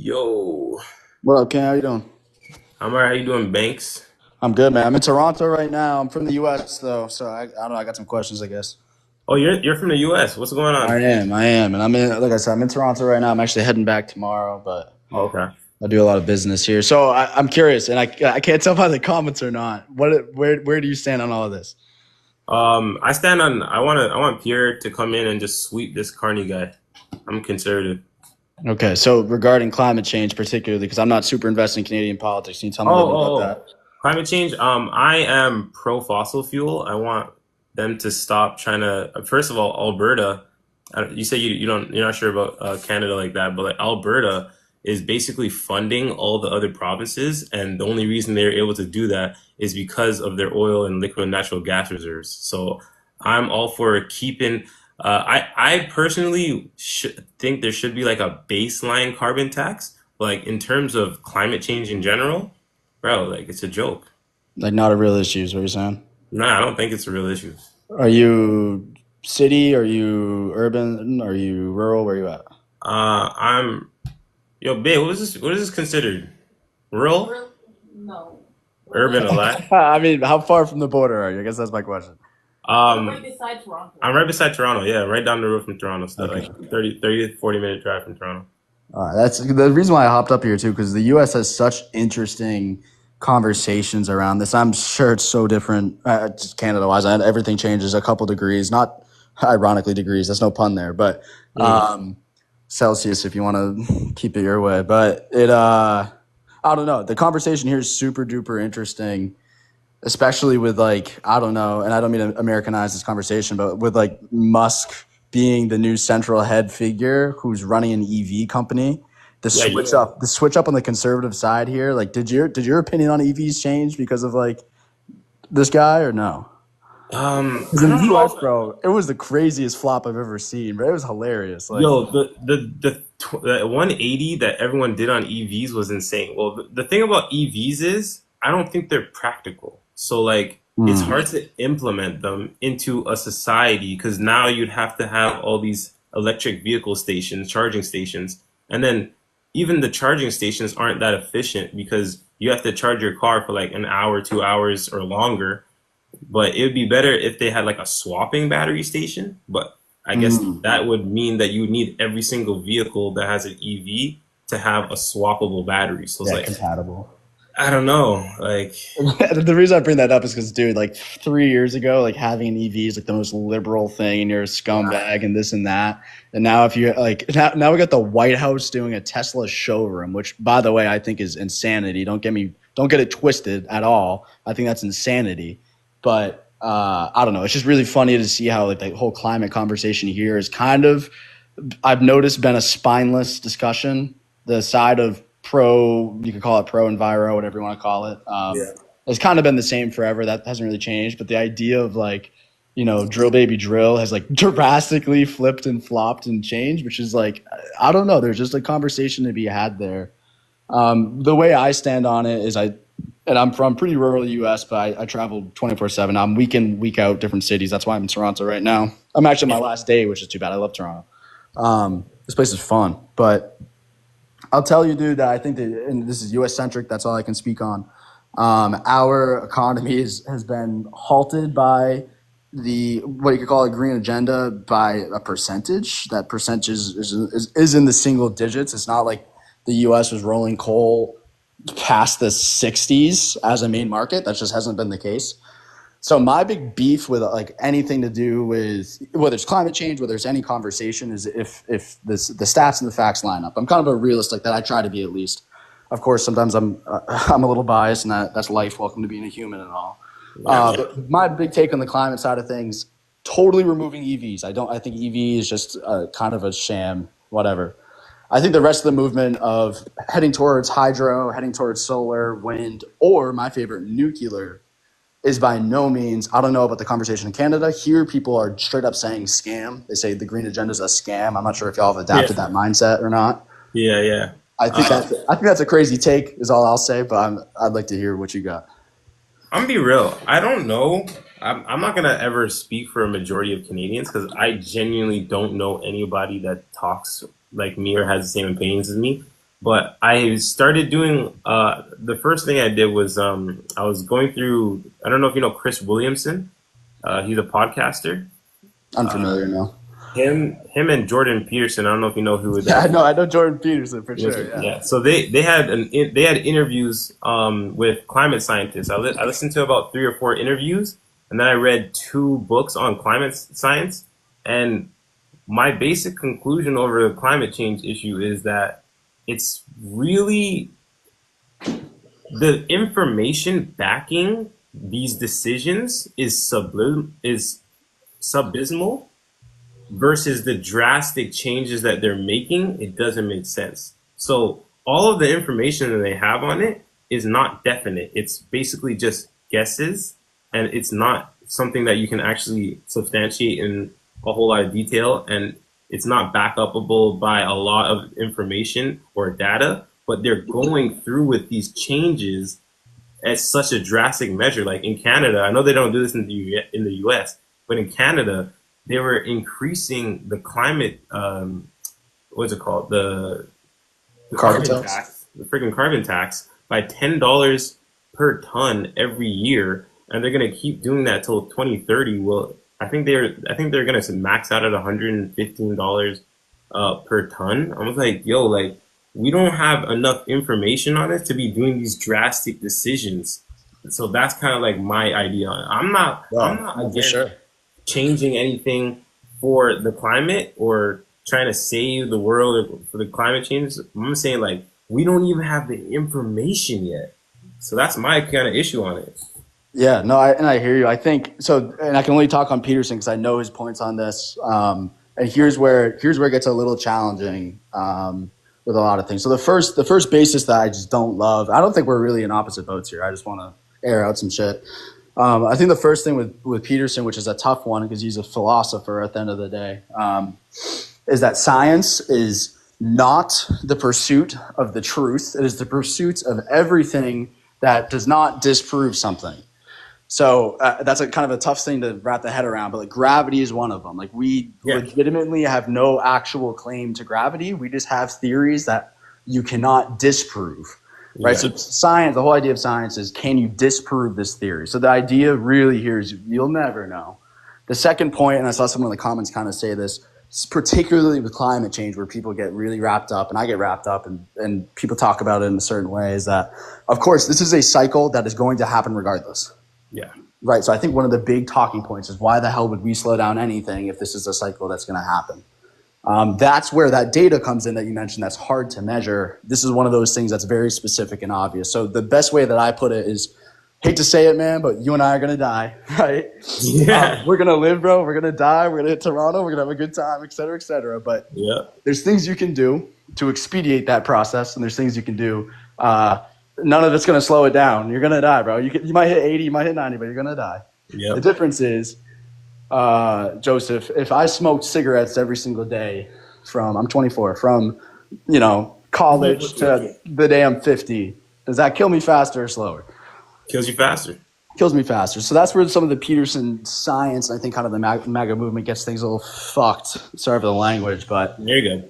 Yo, What up, Ken? How you doing? I'm alright. How you doing, Banks? I'm good, man. I'm in Toronto right now. I'm from the U.S. though, so I don't know. I got some questions, I guess. Oh, you're from the U.S. What's going I on? am, I am, and I'm in. Like I said, I'm in Toronto right now. I'm actually heading back tomorrow, but Oh, okay. I do a lot of business here. So I'm curious, and I can't tell by the comments or not. Where do you stand on all of this? I stand on. I want Pierre to come in and just sweep this Carney guy. I'm conservative. Okay, so regarding climate change, particularly because I'm not super invested in Canadian politics, can you tell me a little bit about Oh, that? climate change. I am pro fossil fuel. I want them to stop trying to. First of all, Alberta. You say you're not sure about Canada like that, but like Alberta is basically funding all the other provinces, and the only reason they're able to do that is because of their oil and liquid natural gas reserves. So I'm all for keeping. I personally think there should be like a baseline carbon tax, like in terms of climate change in general. Bro, like it's a joke. Like, not a real issue, is what you're saying? Nah, I don't think it's a real issue. Are you city? Are you urban? Are you rural? Where are you at? I'm yo, babe. What is this considered? Rural, urban, a lot. I mean, how far from the border are you? I guess that's my question. Um, I'm right beside Toronto. Yeah, right down the road from Toronto. So Okay. like 30 to 40 minute drive from Toronto. All right. That's the reason why I hopped up here too, because the U.S. has such interesting conversations around this. I'm sure it's so different, just Canada-wise. Everything changes a couple degrees, not ironically degrees. That's no pun there, but Mm. um, Celsius if you want to keep it your way. But I don't know. The conversation here is super duper interesting, especially with like I don't know, and I don't mean to Americanize this conversation, but with like Musk being the new central head figure who's running an EV company. Yeah, The switch up on the conservative side here. Like, did your opinion on EVs change because of like this guy or no? Because I in the don't U.S., know. bro, it was the craziest flop I've ever seen. But it was hilarious. Like, Yo, the 180 that everyone did on EVs was insane. Well, the thing about EVs is I don't think they're practical. So like it's hmm, hard to implement them into a society because now you'd have to have all these electric vehicle stations, charging stations, and then even the charging stations aren't that efficient because you have to charge your car for like an hour, 2 hours, or longer. But it would be better if they had like a swapping battery station. But I guess hmm. that would mean that you would need every single vehicle that has an EV to have a swappable battery. So it's Yeah, like, compatible. I don't know. Like, The reason I bring that up is because, dude, like 3 years ago, like having an EV is like the most liberal thing, and you're a scumbag and this and that. And now, if you like, now we got the White House doing a Tesla showroom, which, by the way, I think is insanity. Don't get it twisted at all. I think that's insanity. But I don't know. It's just really funny to see how like the whole climate conversation here is kind of I've noticed been a spineless discussion. The side of pro, you could call it pro enviro, whatever you want to call it. yeah. It's kind of been the same forever. That hasn't really changed. But the idea of like, drill baby drill has like drastically flipped and flopped and changed, which is like, I don't know. There's just a conversation to be had there. The way I stand on it is and I'm from pretty rural U.S., but I travel 24/7. I'm week in, week out, different cities. That's why I'm in Toronto right now. I'm actually on my last day, which is too bad. I love Toronto. This place is fun, but I'll tell you, dude, that I think that, and this is U.S. centric. That's all I can speak on. Our economy has been halted by the what you could call a green agenda by a percentage. That percentage is in the single digits. It's not like the U.S. was rolling coal past the 60s as a main market. That just hasn't been the case. So my big beef with like anything to do with whether it's climate change, whether it's any conversation, is if the stats and the facts line up. I'm kind of a realist like that. I try to be at least. Of course, sometimes I'm a little biased, and that's life. Welcome to being a human and all. Yeah. But my big take on the climate side of things, totally removing EVs. I think EV is just kind of a sham. Whatever. I think the rest of the movement of heading towards hydro, heading towards solar, wind, or my favorite, nuclear is by no means, I don't know about the conversation in Canada. Here, people are straight up saying scam. They say the green agenda is a scam. I'm not sure if y'all have Yeah. adapted that mindset or not. Yeah. Yeah. I think that's a crazy take, is all I'll say. But I'd like to hear what you got. I'm gonna be real. I don't know. I'm not gonna ever speak for a majority of Canadians because I genuinely don't know anybody that talks like me or has the same opinions as me. But I started doing the first thing I did was I was going through. I don't know if you know Chris Williamson. He's a podcaster. Unfamiliar now. Him and Jordan Peterson. I don't know if you know who Yeah, that I know Jordan Peterson for sure. Yeah. yeah. So they had interviews with climate scientists. I listened to about 3 or 4 interviews, and then I read 2 books on climate science. And my basic conclusion over the climate change issue is that it's really the information backing these decisions is subismal versus the drastic changes that they're making. It doesn't make sense. So all of the information that they have on it is not definite. It's basically just guesses, and it's not something that you can actually substantiate in a whole lot of detail, and it's not back upable by a lot of information or data. But they're going through with these changes at such a drastic measure. Like in Canada, I know they don't do this in the U.S., but in Canada, they were increasing the climate. What's it called? The Carbon carbon tax. tax, the freaking carbon tax, by $10 per ton every year, and they're gonna keep doing that till 2030. Well, I think they're gonna max out at $115 per ton. I was like, yo, like we don't have enough information on it to be doing these drastic decisions. So that's kind of like my idea on it. I'm Well, not for against sure. changing anything for the climate or trying to save the world for the climate change. I'm saying like we don't even have the information yet. So that's my kind of issue on it. Yeah, no, I hear you. I think so, and I can only talk on Peterson because I know his points on this. And here's where it gets a little challenging with a lot of things. So the first basis that I just don't love. I don't think we're really in opposite boats here. I just want to air out some shit. I think the first thing with Peterson, which is a tough one because he's a philosopher at the end of the day, is that science is not the pursuit of the truth. It is the pursuit of everything that does not disprove something. So that's a kind of a tough thing to wrap the head around, but like gravity is one of them. Like we Yeah, legitimately have no actual claim to gravity. We just have theories that you cannot disprove, right? yeah, So science, the whole idea of science is, can you disprove this theory? So the idea really here is you'll never know. The second point, and I saw someone in the comments kind of say this, particularly with climate change, where people get really wrapped up, and I get wrapped up, and people talk about it in a certain way, is that, of course, this is a cycle that is going to happen regardless. yeah, Right. So I think one of the big talking points is, why the hell would we slow down anything if this is a cycle that's going to happen? That's where that data comes in that you mentioned that's hard to measure. This is one of those things that's very specific and obvious. So the best way that I put it is, hate to say it, man, but you and I are going to die, right? yeah, We're going to live, bro. We're going to die. We're going to hit Toronto. We're going to have a good time, et cetera, et cetera. But yeah, there's things you can do to expedite that process, and there's things you can do. None of it's going to slow it down. You're going to die, bro. You might hit 80, you might hit 90, but you're going to die. yeah. The difference is, Joseph, if I smoked cigarettes every single day I'm 24, from, college to the day I'm 50, does that kill me faster or slower? Kills you faster. Kills me faster. So that's where some of the Peterson science, I think kind of the MAGA movement gets things a little fucked. Sorry for the language, but There you go.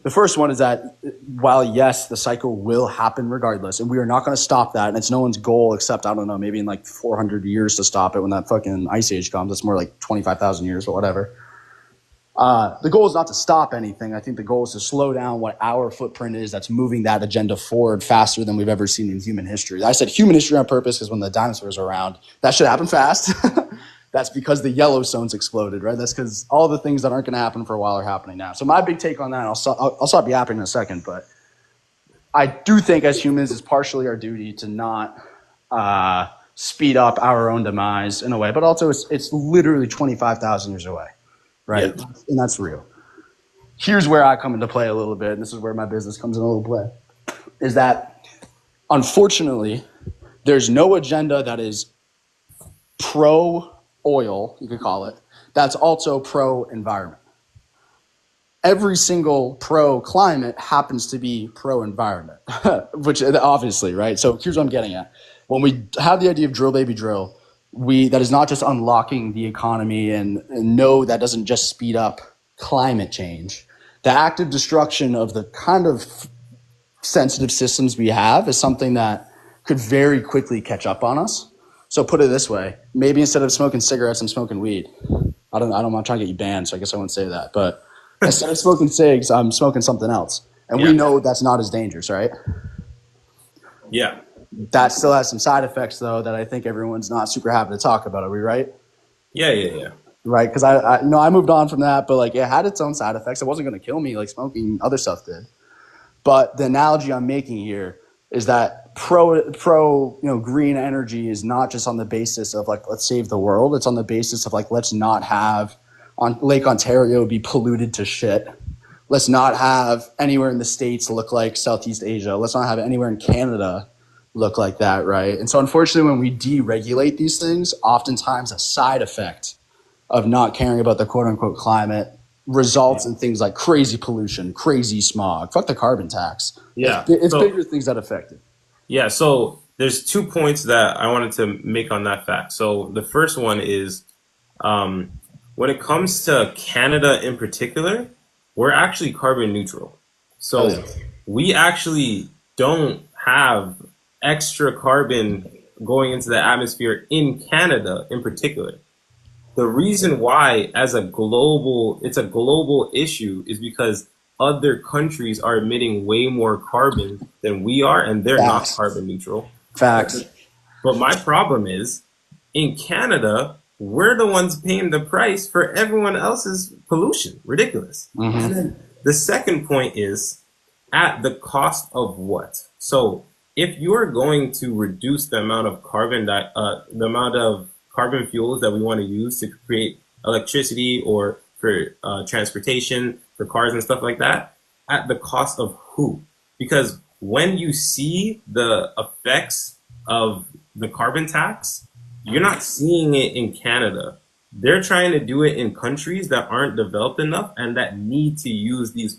the first one is that while, yes, the cycle will happen regardless, and we are not going to stop that, and it's no one's goal except, I don't know, maybe in like 400 years to stop it when that fucking ice age comes. It's more like 25,000 years, but whatever. The goal is not to stop anything. I think the goal is to slow down what our footprint is that's moving that agenda forward faster than we've ever seen in human history. I said human history on purpose because when the dinosaurs were around, that should happen fast. That's because the Yellowstone's exploded, right? That's because all the things that aren't going to happen for a while are happening now. So my big take on that, I'll stop yapping in a second, but I do think as humans, it's partially our duty to not speed up our own demise in a way, but also it's literally 25,000 years away, right? Yeah, And that's real. Here's where I come into play a little bit, and this is where my business comes in a little play, is that unfortunately, there's no agenda that is pro oil, you could call it, that's also pro environment. Every single pro climate happens to be pro environment, which obviously, right? So here's what I'm getting at. When we have the idea of drill baby drill, that is not just unlocking the economy, and no, that doesn't just speed up climate change. The active destruction of the kind of sensitive systems we have is something that could very quickly catch up on us. So put it this way, maybe instead of smoking cigarettes, I'm smoking weed. I'm not trying to get you banned, so I guess I wouldn't say that. But instead of smoking cigs, I'm smoking something else. And we Yeah. know that's not as dangerous, right? Yeah. That still has some side effects, though, that I think everyone's not super happy to talk about. Are we right? Yeah. Yeah. Yeah. Right? Because I moved on from that, but like it had its own side effects. It wasn't going to kill me like smoking other stuff did. But the analogy I'm making here is that green energy is not just on the basis of like let's save the world. It's on the basis of like let's not have on Lake Ontario be polluted to shit. Let's not have anywhere in the States look like Southeast Asia. Let's not have anywhere in Canada look like that, right? And so unfortunately when we deregulate these things, oftentimes a side effect of not caring about the quote unquote climate results in things like crazy pollution, crazy smog. Fuck the carbon tax. Yeah. It's So bigger things that affect it. yeah, so there's 2 points that I wanted to make on that fact. So the first one is um, when it comes to Canada in particular, we're actually carbon neutral. Hell yeah. So we actually don't have extra carbon going into the atmosphere in Canada in particular. The reason why it's a global issue is because other countries are emitting way more carbon than we are and they're not Facts. carbon neutral. Facts. But my problem is in Canada, we're the ones paying the price for everyone else's pollution. Ridiculous. And Mm-hmm. then the second point is at the cost of what? So if you're going to reduce the amount of the amount of carbon fuels that we want to use to create electricity or for transportation, for cars and stuff like that, at the cost of who? Because when you see the effects of the carbon tax, you're not seeing it in Canada. They're trying to do it in countries that aren't developed enough and that need to use this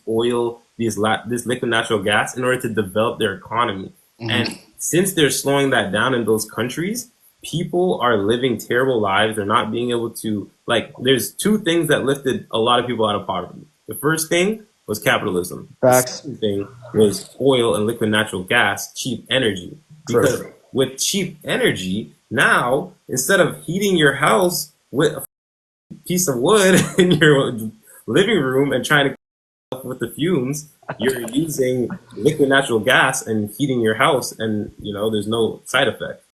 liquid natural gas in order to develop their economy. Mm-hmm. And since they're slowing that down in those countries, people are living terrible lives. They're not being able to, like, there's two things that lifted a lot of people out of poverty. The first thing was capitalism. The Facts. second thing was oil and liquid natural gas, cheap energy. Because True. with cheap energy, now instead of heating your house with a piece of wood in your living room and trying to with the fumes, you're using liquid natural gas and heating your house, and there's no side effect.